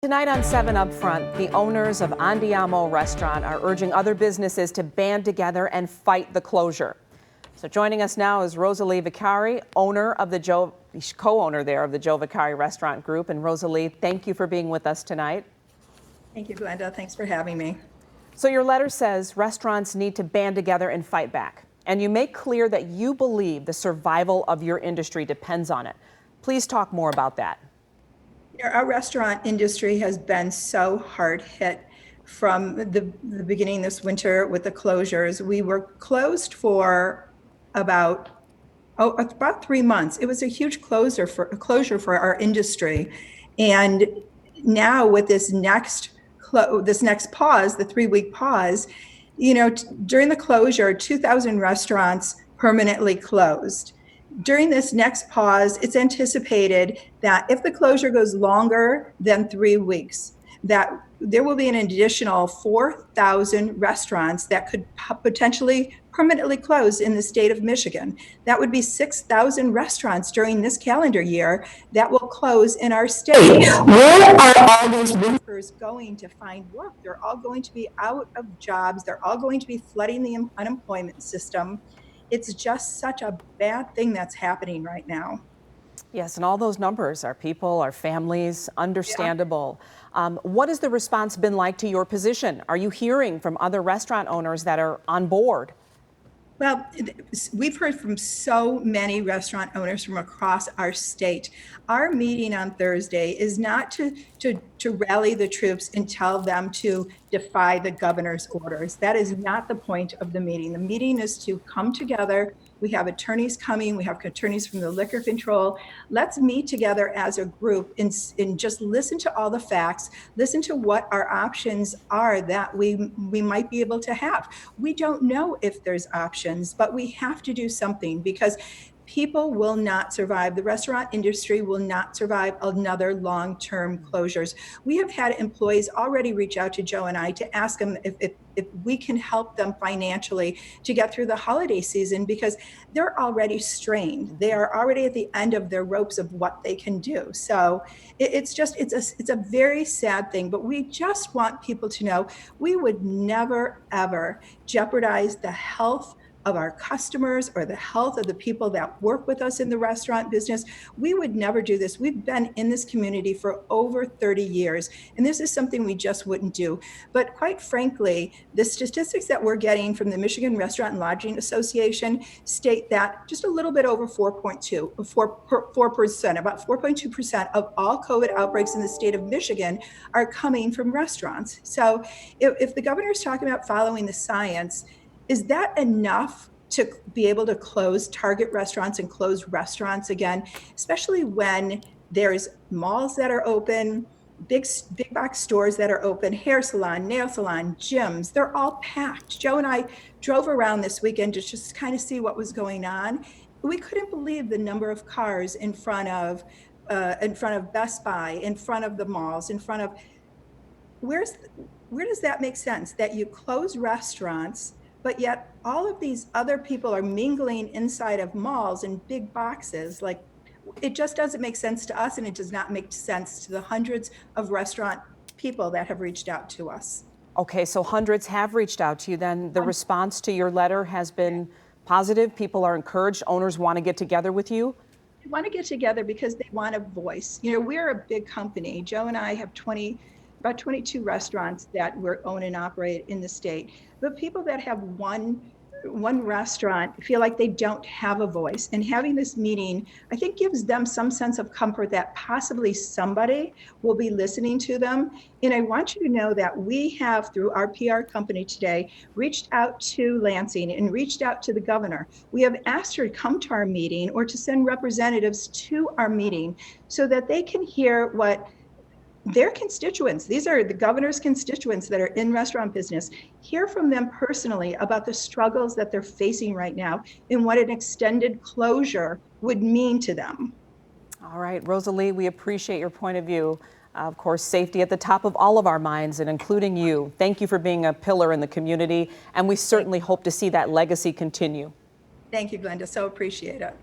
Tonight on 7 UpFront, the owners of Andiamo Restaurant are urging other businesses to band together and fight the closure. So joining us now is Rosalie Vicari, co-owner there of the Joe Vicari Restaurant Group. And Rosalie, thank you for being with us tonight. Thank you, Glenda. Thanks for having me. So your letter says restaurants need to band together and fight back. And you make clear that you believe the survival of your industry depends on it. Please talk more about that. Our restaurant industry has been so hard hit from the beginning this winter with the closures. We were closed for about 3 months. It was a huge closure for our industry. And now with this next pause, the 3-week pause, during the closure, 2,000 restaurants permanently closed. During this next pause, it's anticipated that if the closure goes longer than 3 weeks, that there will be an additional 4,000 restaurants that could potentially permanently close in the state of Michigan. That would be 6,000 restaurants during this calendar year that will close in our state. Where are all those workers going to find work? They're all going to be out of jobs. They're all going to be flooding the unemployment system. It's just such a bad thing that's happening right now. Yes, and all those numbers are people, are families, understandable. Yeah. What has the response been like to your position? Are you hearing from other restaurant owners that are on board? Well, we've heard from so many restaurant owners from across our state. Our meeting on Thursday is not to rally the troops and tell them to defy the governor's orders. That is not the point of the meeting. The meeting is to come together. We have attorneys coming. We have attorneys from the liquor control. Let's meet together as a group and just listen to all the facts, listen to what our options are that we might be able to have. We don't know if there's options, but we have to do something because people will not survive. The restaurant industry will not survive another long-term closures. We have had employees already reach out to Joe and I to ask them if we can help them financially to get through the holiday season because they're already strained. They are already at the end of their ropes of what they can do. So it's a very sad thing, but we just want people to know we would never, ever jeopardize the health of our customers or the health of the people that work with us in the restaurant business. We would never do this. We've been in this community for over 30 years, and this is something we just wouldn't do. But quite frankly, the statistics that we're getting from the Michigan Restaurant and Lodging Association state that just a little bit over 4%, about 4.2% of all COVID outbreaks in the state of Michigan are coming from restaurants. So if the governor is talking about following the science, is that enough to be able to target restaurants and close restaurants again, especially when there's malls that are open, big box stores that are open, hair salon, nail salon, gyms, they're all packed. Joe and I drove around this weekend to just kind of see what was going on. We couldn't believe the number of cars in front of Best Buy, in front of the malls, where does that make sense? That you close restaurants, but yet all of these other people are mingling inside of malls and big boxes. Like, it just doesn't make sense to us, and it does not make sense to the hundreds of restaurant people that have reached out to us. Okay, so hundreds have reached out to you. Then the response to your letter has been positive. People are encouraged. Owners want to get together with you. They want to get together because they want a voice. We're a big company. Joe and I have about 22 restaurants that we own and operate in the state. But people that have one restaurant feel like they don't have a voice. And having this meeting, I think, gives them some sense of comfort that possibly somebody will be listening to them. And I want you to know that we have, through our PR company today, reached out to Lansing and reached out to the governor. We have asked her to come to our meeting or to send representatives to our meeting so that they can hear what their constituents, these are the governor's constituents that are in restaurant business, hear from them personally about the struggles that they're facing right now and what an extended closure would mean to them. All right, Rosalie, we appreciate your point of view. Of course, safety at the top of all of our minds, and including you. Thank you for being a pillar in the community, and we certainly hope to see that legacy continue. Thank you, Glenda. So appreciate it.